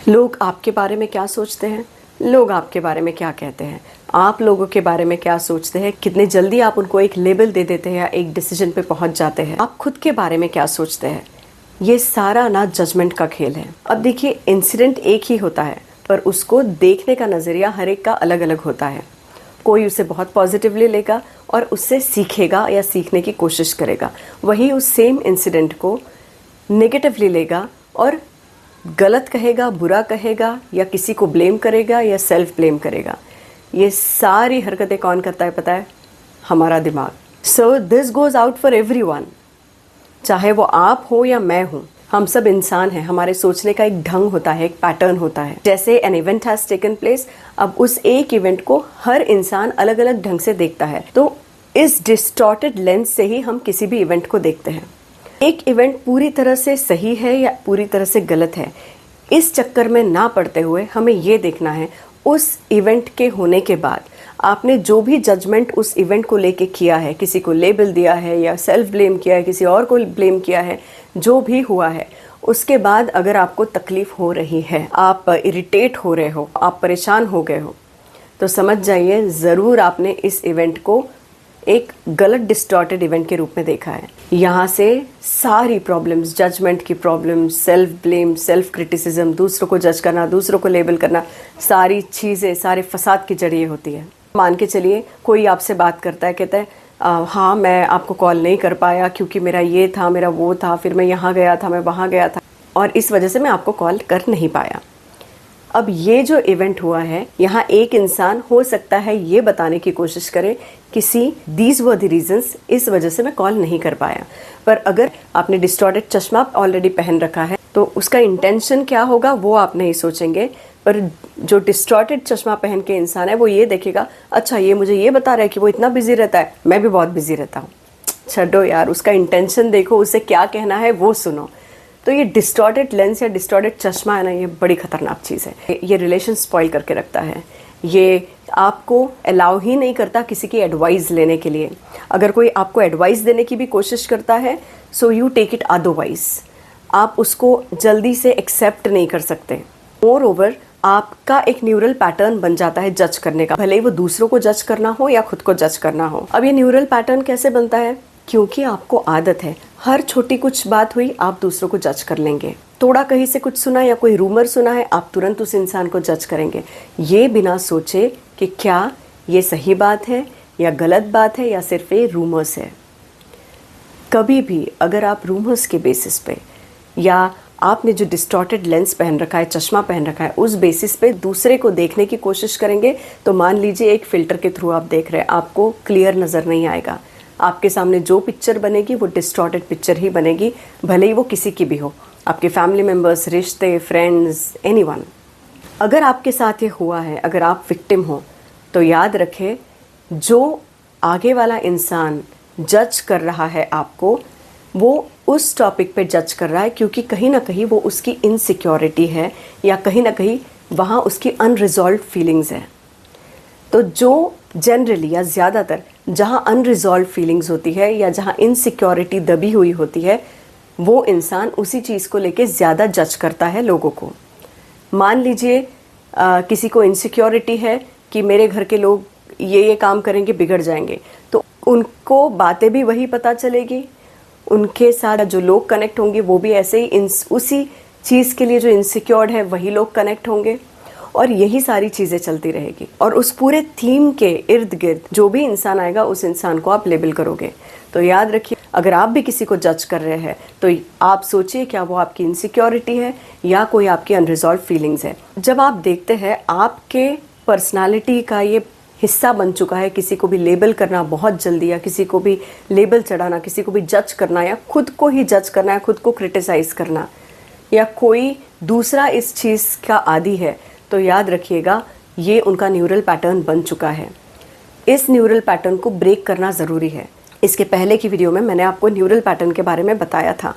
लोग आपके बारे में क्या सोचते हैं, लोग आपके बारे में क्या कहते हैं, आप लोगों के बारे में क्या सोचते हैं, कितने जल्दी आप उनको एक लेबल दे देते हैं या एक डिसीजन पे पहुंच जाते हैं, आप खुद के बारे में क्या सोचते हैं, ये सारा ना जजमेंट का खेल है। अब देखिए, इंसिडेंट एक ही होता है पर उसको देखने का नज़रिया हर एक का अलग अलग होता है। कोई उसे बहुत पॉजिटिवली लेगा और उससे सीखेगा या सीखने की कोशिश करेगा, वही उस सेम इंसिडेंट को नेगेटिवली लेगा और गलत कहेगा, बुरा कहेगा या किसी को ब्लेम करेगा या सेल्फ ब्लेम करेगा। ये सारी हरकतें कौन करता है पता है? हमारा दिमाग। So this goes out for everyone, चाहे वो आप हो या मैं हूँ, हम सब इंसान हैं। हमारे सोचने का एक ढंग होता है, एक पैटर्न होता है। जैसे an event has taken place, अब उस एक इवेंट को हर इंसान अलग अलग ढंग से देखता है, तो इस डिस्टॉर्टेड लेंस से ही हम किसी भी इवेंट को देखते हैं। एक इवेंट पूरी तरह से सही है या पूरी तरह से गलत है, इस चक्कर में ना पड़ते हुए हमें ये देखना है उस इवेंट के होने के बाद आपने जो भी जजमेंट उस इवेंट को लेके किया है, किसी को लेबल दिया है या सेल्फ ब्लेम किया है, किसी और को ब्लेम किया है, जो भी हुआ है, उसके बाद अगर आपको तकलीफ हो रही है, आप इरिटेट हो रहे हो, आप परेशान हो गए हो, तो समझ जाइए ज़रूर आपने इस इवेंट को एक गलत डिस्टॉर्टेड इवेंट के रूप में देखा है। यहाँ से सारी प्रॉब्लम्स, जजमेंट की problems, self blame, self criticism, दूसरों को जज करना, दूसरों को लेबल करना, सारी चीज़ें, सारे फसाद की जड़ ये होती है। मान के चलिए कोई आपसे बात करता है, कहता है हाँ मैं आपको कॉल नहीं कर पाया क्योंकि मेरा ये था, मेरा वो था, फिर मैं यहाँ गया था, मैं वहाँ गया था और इस वजह से मैं आपको कॉल कर नहीं पाया। अब ये जो इवेंट हुआ है, यहाँ एक इंसान हो सकता है ये बताने की कोशिश करे किसी दीज वर द रीजंस, इस वजह से मैं कॉल नहीं कर पाया। पर अगर आपने डिस्टॉर्टेड चश्मा ऑलरेडी पहन रखा है तो उसका इंटेंशन क्या होगा वो आप नहीं सोचेंगे, पर जो डिस्टॉर्टेड चश्मा पहन के इंसान है वो ये देखेगा, अच्छा ये मुझे ये बता रहा है कि वो इतना बिजी रहता है, मैं भी बहुत बिजी रहता हूँ। छोड़ो यार, उसका इंटेंशन देखो, उसे क्या कहना है वो सुनो। तो ये डिस्टॉर्टेड लेंस या डिस्टॉर्टेड चश्मा है ना, ये बड़ी खतरनाक चीज़ है। ये रिलेशन स्पॉइल करके रखता है, ये आपको अलाउ ही नहीं करता किसी की एडवाइस लेने के लिए। अगर कोई आपको एडवाइस देने की भी कोशिश करता है, so you take it otherwise, आप उसको जल्दी से एक्सेप्ट नहीं कर सकते। मोर ओवर आपका एक न्यूरल पैटर्न बन जाता है जज करने का, भले ही वो दूसरों को जज करना हो या खुद को जज करना हो। अब ये न्यूरल पैटर्न कैसे बनता है? क्योंकि आपको आदत है, हर छोटी कुछ बात हुई आप दूसरों को जज कर लेंगे। थोड़ा कहीं से कुछ सुना या कोई रूमर सुना है, आप तुरंत उस इंसान को जज करेंगे, ये बिना सोचे कि क्या ये सही बात है या गलत बात है या सिर्फ ये रूमर्स है। कभी भी अगर आप रूमर्स के बेसिस पे या आपने जो डिस्टॉर्टेड लेंस पहन रखा है, चश्मा पहन रखा है, उस बेसिस पे दूसरे को देखने की कोशिश करेंगे, तो मान लीजिए एक फ़िल्टर के थ्रू आप देख रहे हैं, आपको क्लियर नज़र नहीं आएगा। आपके सामने जो पिक्चर बनेगी वो डिस्टॉर्टेड पिक्चर ही बनेगी, भले ही वो किसी की भी हो, आपके फैमिली मेम्बर्स, रिश्ते, फ्रेंड्स, एनीवन। अगर आपके साथ ये हुआ है, अगर आप विक्टिम हो, तो याद रखें जो आगे वाला इंसान जज कर रहा है आपको, वो उस टॉपिक पे जज कर रहा है क्योंकि कहीं ना कहीं वो उसकी इनसिक्योरिटी है या कहीं ना कहीं वहाँ उसकी अनरिजॉल्व फीलिंग्स है। तो जो जनरली या ज़्यादातर जहाँ अनरिजॉल्व फीलिंग्स होती है या जहाँ इनसिक्योरिटी दबी हुई होती है, वो इंसान उसी चीज़ को लेके ज़्यादा जज करता है लोगों को। मान लीजिए किसी को इनसिक्योरिटी है कि मेरे घर के लोग ये काम करेंगे बिगड़ जाएंगे, तो उनको बातें भी वही पता चलेगी, उनके साथ जो लोग कनेक्ट होंगे वो भी ऐसे ही उसी चीज़ के लिए जो इनसिक्योर्ड है वही लोग कनेक्ट होंगे और यही सारी चीज़ें चलती रहेगी। और उस पूरे थीम के इर्द गिर्द जो भी इंसान आएगा उस इंसान को आप लेबल करोगे। तो याद रखिए, अगर आप भी किसी को जज कर रहे हैं तो आप सोचिए क्या वो आपकी इनसिक्योरिटी है या कोई आपकी अनरिजॉल्व फीलिंग्स है। जब आप देखते हैं आपके पर्सनालिटी का ये हिस्सा बन चुका है किसी को भी लेबल करना बहुत जल्दी, या किसी को भी लेबल चढ़ाना, किसी को भी जज करना, या खुद को ही जज करना, या खुद को क्रिटिसाइज करना, या कोई दूसरा इस चीज़ का आदी है, तो याद रखिएगा ये उनका न्यूरल पैटर्न बन चुका है। इस न्यूरल पैटर्न को ब्रेक करना ज़रूरी है। इसके पहले की वीडियो में मैंने आपको न्यूरल पैटर्न के बारे में बताया था।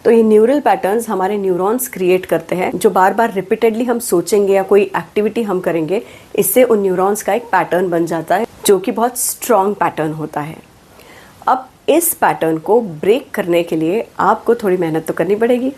तो ये न्यूरल पैटर्न्स हमारे न्यूरॉन्स क्रिएट करते हैं, जो बार बार रिपीटेडली हम सोचेंगे या कोई एक्टिविटी हम करेंगे, इससे उन न्यूरॉन्स का एक पैटर्न बन जाता है जो कि बहुत स्ट्रॉन्ग पैटर्न होता है। अब इस पैटर्न को ब्रेक करने के लिए आपको थोड़ी मेहनत तो करनी पड़ेगी।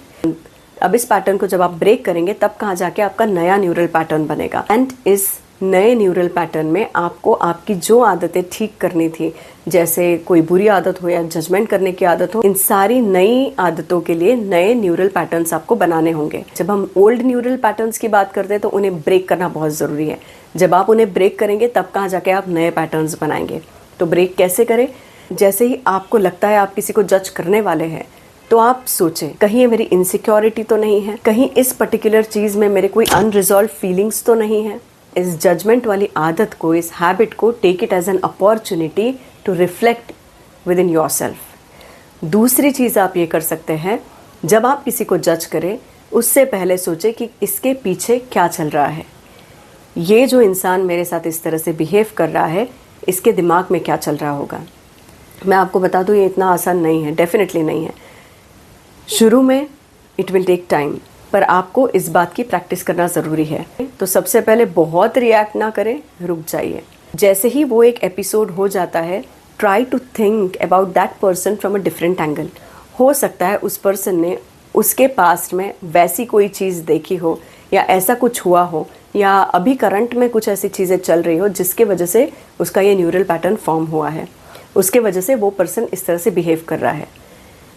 अब इस पैटर्न को जब आप ब्रेक करेंगे तब कहाँ जाके आपका नया न्यूरल पैटर्न बनेगा। एंड इस नए न्यूरल पैटर्न में आपको आपकी जो आदतें ठीक करनी थी, जैसे कोई बुरी आदत हो या जजमेंट करने की आदत हो, इन सारी नई आदतों के लिए नए न्यूरल पैटर्न्स आपको बनाने होंगे। जब हम ओल्ड न्यूरल पैटर्न्स की बात करते हैं तो उन्हें ब्रेक करना बहुत ज़रूरी है। जब आप उन्हें ब्रेक करेंगे तब कहाँ जाके आप नए पैटर्न्स बनाएंगे। तो ब्रेक कैसे करें? जैसे ही आपको लगता है आप किसी को जज करने वाले हैं तो आप सोचें, कहीं ये मेरी इनसिक्योरिटी तो नहीं है, कहीं इस पर्टिकुलर चीज़ में मेरे कोई अनरिजॉल्व फीलिंग्स तो नहीं है। इस जजमेंट वाली आदत को, इस हैबिट को take it as an opportunity to reflect within yourself. दूसरी चीज़ आप ये कर सकते हैं, जब आप किसी को जज करें उससे पहले सोचें कि इसके पीछे क्या चल रहा है। ये जो इंसान मेरे साथ इस तरह से बिहेव कर रहा है, इसके दिमाग में क्या चल रहा होगा। मैं आपको बता दूँ ये इतना आसान नहीं है, डेफिनेटली नहीं है। शुरू में इट विल टेक टाइम, पर आपको इस बात की प्रैक्टिस करना ज़रूरी है। तो सबसे पहले बहुत रिएक्ट ना करें, रुक जाइए। जैसे ही वो एक एपिसोड हो जाता है, try to think about that person from a different angle. हो सकता है उस पर्सन ने उसके पास्ट में वैसी कोई चीज़ देखी हो, या ऐसा कुछ हुआ हो, या अभी करंट में कुछ ऐसी चीज़ें चल रही हो जिसके वजह से उसका ये न्यूरल पैटर्न फॉर्म हुआ है, उसके वजह से वो पर्सन इस तरह से बिहेव कर रहा है।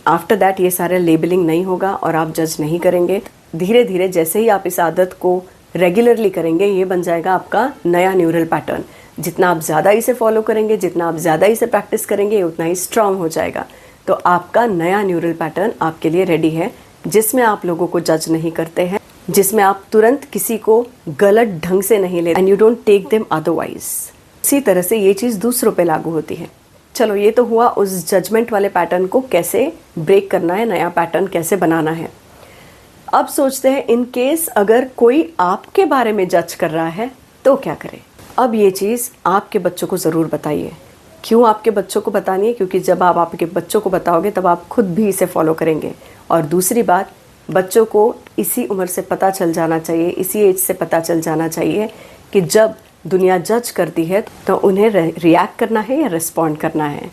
आफ्टर दैट ये सारा लेबलिंग नहीं होगा और आप जज नहीं करेंगे। धीरे धीरे जैसे ही आप इस आदत को रेगुलरली करेंगे, ये बन जाएगा आपका नया न्यूरल पैटर्न। जितना आप ज़्यादा इसे फॉलो करेंगे, जितना आप ज़्यादा इसे प्रैक्टिस करेंगे, उतना ही स्ट्रांग हो जाएगा। तो आपका नया न्यूरल पैटर्न आपके लिए रेडी है, जिसमें आप लोगों को जज नहीं करते हैं, जिसमें आप तुरंत किसी को गलत ढंग से नहीं लेते, and you don't take them otherwise. इसी तरह से ये चीज़ दूसरों पे लागू होती है। चलो, ये तो हुआ उस जजमेंट वाले पैटर्न को कैसे ब्रेक करना है, नया पैटर्न कैसे बनाना है। अब सोचते हैं, इन केस अगर कोई आपके बारे में जज कर रहा है तो क्या करें। अब ये चीज़ आपके बच्चों को ज़रूर बताइए। क्यों आपके बच्चों को बतानी है? क्योंकि जब आप आपके बच्चों को बताओगे तब आप खुद भी इसे फॉलो करेंगे। और दूसरी बात, बच्चों को इसी उम्र से पता चल जाना चाहिए, इसी एज से पता चल जाना चाहिए कि जब दुनिया जज करती है तो उन्हें रिएक्ट करना है या रिस्पॉन्ड करना है।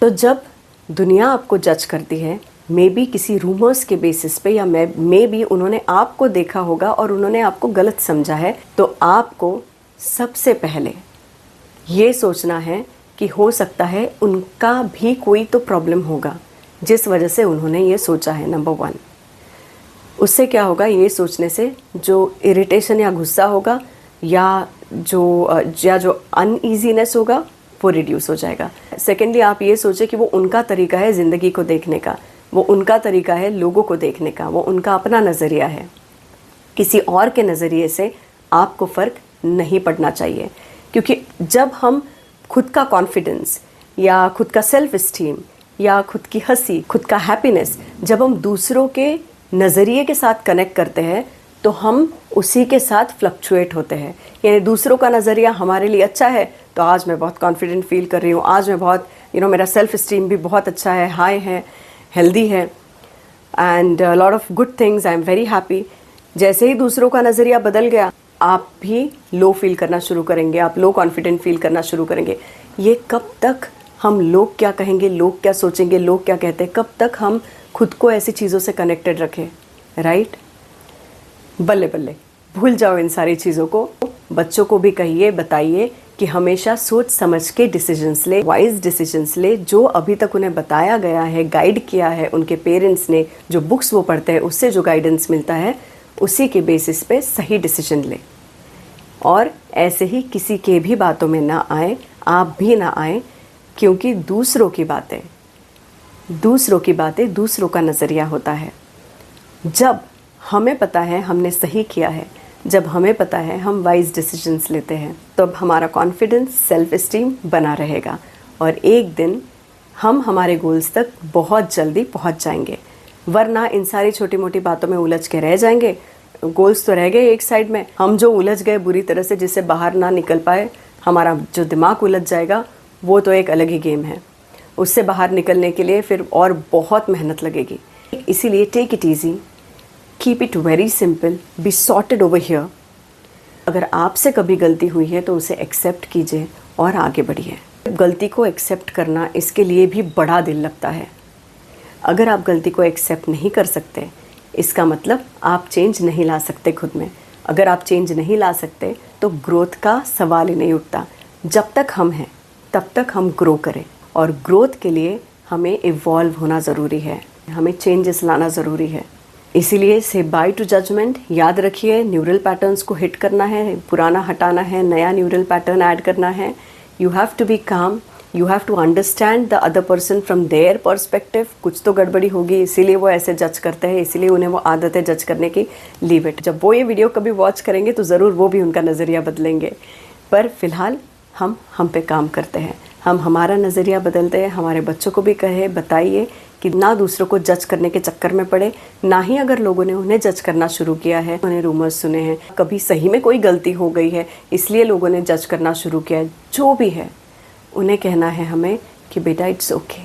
तो जब दुनिया आपको जज करती है, मे बी किसी रूमर्स के बेसिस पे, या मे बी उन्होंने आपको देखा होगा और उन्होंने आपको गलत समझा है, तो आपको सबसे पहले ये सोचना है कि हो सकता है उनका भी कोई तो प्रॉब्लम होगा जिस वजह से उन्होंने ये सोचा है। नंबर 1, उससे क्या होगा, ये सोचने से जो इरिटेशन या गुस्सा होगा या जो अनईजीनेस होगा वो रिड्यूस हो जाएगा। सेकेंडली, आप ये सोचें कि वो उनका तरीका है ज़िंदगी को देखने का, वो उनका तरीका है लोगों को देखने का, वो उनका अपना नज़रिया है। किसी और के नज़रिए से आपको फ़र्क नहीं पड़ना चाहिए, क्योंकि जब हम खुद का कॉन्फिडेंस या खुद का सेल्फ इस्टीम या खुद की हंसी, खुद का हैप्पीनेस जब हम दूसरों के नज़रिए के साथ कनेक्ट करते हैं तो हम उसी के साथ फ्लक्चुएट होते हैं। यानी दूसरों का नज़रिया हमारे लिए अच्छा है तो आज मैं बहुत कॉन्फिडेंट फील कर रही हूँ, आज मैं बहुत मेरा सेल्फ इस्टीम भी बहुत अच्छा है, हाई है, हेल्दी है, and lot of good things, I am very happy. जैसे ही दूसरों का नज़रिया बदल गया, आप भी लो फील करना शुरू करेंगे, आप लो कॉन्फिडेंट फील करना शुरू करेंगे। ये कब तक हम लोग क्या कहेंगे, लोग क्या सोचेंगे, लोग क्या कहते हैं, कब तक हम खुद को ऐसी चीज़ों से कनेक्टेड रखें, राइट? बल्ले बल्ले, भूल जाओ इन सारी चीज़ों को। बच्चों को भी कहिए, बताइए कि हमेशा सोच समझ के डिसीजंस ले, वाइज डिसीजंस ले। जो अभी तक उन्हें बताया गया है, गाइड किया है उनके पेरेंट्स ने, जो बुक्स वो पढ़ते हैं उससे जो गाइडेंस मिलता है, उसी के बेसिस पे सही डिसीजन ले। और ऐसे ही किसी के भी बातों में ना आए, आप भी ना आए, क्योंकि दूसरों की बातें दूसरों का नज़रिया होता है। जब हमें पता है हमने सही किया है, जब हमें पता है हम वाइज डिसीजंस लेते हैं, तो अब हमारा कॉन्फिडेंस, सेल्फ इस्टीम बना रहेगा और एक दिन हम हमारे गोल्स तक बहुत जल्दी पहुंच जाएंगे। वरना इन सारी छोटी मोटी बातों में उलझ के रह जाएंगे। गोल्स तो रह गए एक साइड में, हम जो उलझ गए बुरी तरह से, जिससे बाहर ना निकल पाए, हमारा जो दिमाग उलझ जाएगा, वो तो एक अलग ही गेम है। उससे बाहर निकलने के लिए फिर और बहुत मेहनत लगेगी। इसीलिए take it easy, keep it very simple, be sorted over here. अगर आपसे कभी गलती हुई है तो उसे एक्सेप्ट कीजिए और आगे बढ़िए। गलती को एक्सेप्ट करना, इसके लिए भी बड़ा दिल लगता है। अगर आप गलती को एक्सेप्ट नहीं कर सकते इसका मतलब आप चेंज नहीं ला सकते खुद में। अगर आप चेंज नहीं ला सकते तो ग्रोथ का सवाल ही नहीं उठता। जब तक हम हैं तब तक हम ग्रो करें, और ग्रोथ के लिए हमें इवॉल्व होना ज़रूरी है, हमें चेंजेस लाना ज़रूरी है। इसीलिए से बाय टू जजमेंट याद रखिए, न्यूरल पैटर्न्स को हिट करना है, पुराना हटाना है, नया न्यूरल पैटर्न ऐड करना है। You have to be calm, you have to understand the other person from their perspective. कुछ तो गड़बड़ी होगी, इसीलिए वो ऐसे जज करते हैं, इसीलिए उन्हें वो आदत है जज करने की। Leave it. जब वो ये वीडियो कभी वॉच करेंगे तो ज़रूर वो भी उनका नज़रिया बदलेंगे, पर फिलहाल हम पे काम करते हैं, हम हमारा नज़रिया बदलते हैं। हमारे बच्चों को भी कहे, बताइए कि ना दूसरों को जज करने के चक्कर में पड़े, ना ही अगर लोगों ने उन्हें जज करना शुरू किया है, उन्हें रूमर्स सुने हैं, कभी सही में कोई गलती हो गई है इसलिए लोगों ने जज करना शुरू किया है, जो भी है उन्हें कहना है हमें कि बेटा इट्स ओके,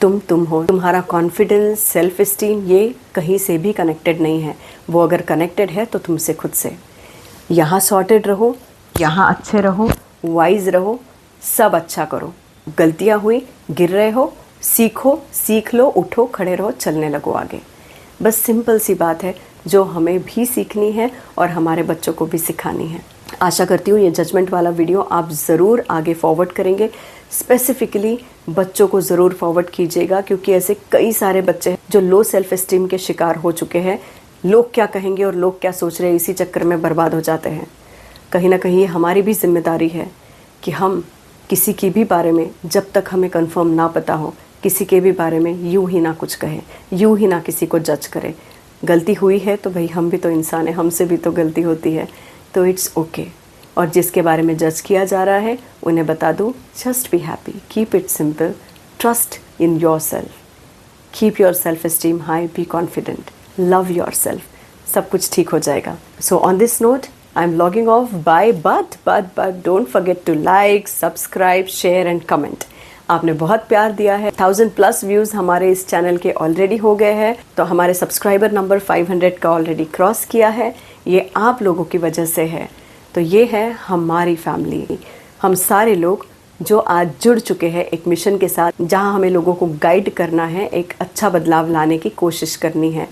तुम हो। तुम्हारा कॉन्फिडेंस, सेल्फ इस्टीम ये कहीं से भी कनेक्टेड नहीं है। वो अगर कनेक्टेड है तो तुमसे खुद से। यहाँ सॉर्टेड रहो, यहाँ अच्छे रहो, वाइज रहो, सब अच्छा करो। गलतियाँ हुई, गिर रहे हो, सीखो, सीख लो, उठो, खड़े रहो, चलने लगो आगे। बस सिंपल सी बात है जो हमें भी सीखनी है और हमारे बच्चों को भी सिखानी है। आशा करती हूँ ये जजमेंट वाला वीडियो आप ज़रूर आगे फॉरवर्ड करेंगे, स्पेसिफिकली बच्चों को ज़रूर फॉरवर्ड कीजिएगा, क्योंकि ऐसे कई सारे बच्चे हैं जो लो सेल्फ एस्टीम के शिकार हो चुके हैं। लोग क्या कहेंगे और लोग क्या सोच रहे हैं, इसी चक्कर में बर्बाद हो जाते हैं। कहीं ना कहीं हमारी भी जिम्मेदारी है कि हम किसी की भी बारे में जब तक हमें कंफर्म ना पता हो, किसी के भी बारे में यूं ही ना कुछ कहें, यूं ही ना किसी को जज करें। गलती हुई है तो भाई हम भी तो इंसान हैं, हमसे भी तो गलती होती है, तो इट्स ओके। और जिसके बारे में जज किया जा रहा है उन्हें बता दूँ, just be happy, keep it simple, trust in your self, keep your self esteem high, be confident, love your self, सब कुछ ठीक हो जाएगा। So on this note I'm logging off. Bye. But don't forget to like, subscribe, share and comment. आपने बहुत प्यार दिया है। 1000+ व्यूज़ हमारे इस चैनल के ऑलरेडी हो गए हैं, तो हमारे सब्सक्राइबर नंबर 500 का ऑलरेडी क्रॉस किया है। ये आप लोगों की वजह से है। तो ये है हमारी फैमिली, हम सारे लोग जो आज जुड़ चुके हैं एक मिशन के साथ, जहाँ हमें लोगों को गाइड करना है, एक अच्छा बदलाव लाने की कोशिश करनी है।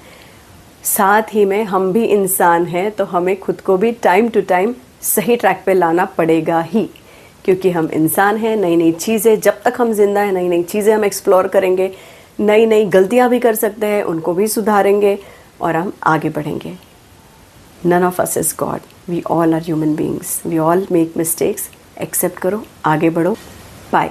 साथ ही में हम भी इंसान हैं, तो हमें खुद को भी टाइम टू टाइम सही ट्रैक पे लाना पड़ेगा ही, क्योंकि हम इंसान हैं। नई नई चीज़ें, जब तक हम जिंदा हैं नई नई चीज़ें हम एक्सप्लोर करेंगे, नई नई गलतियां भी कर सकते हैं, उनको भी सुधारेंगे और हम आगे बढ़ेंगे। None of us is god, we all are human beings, we all make mistakes. Accept करो, आगे बढ़ो। बाय।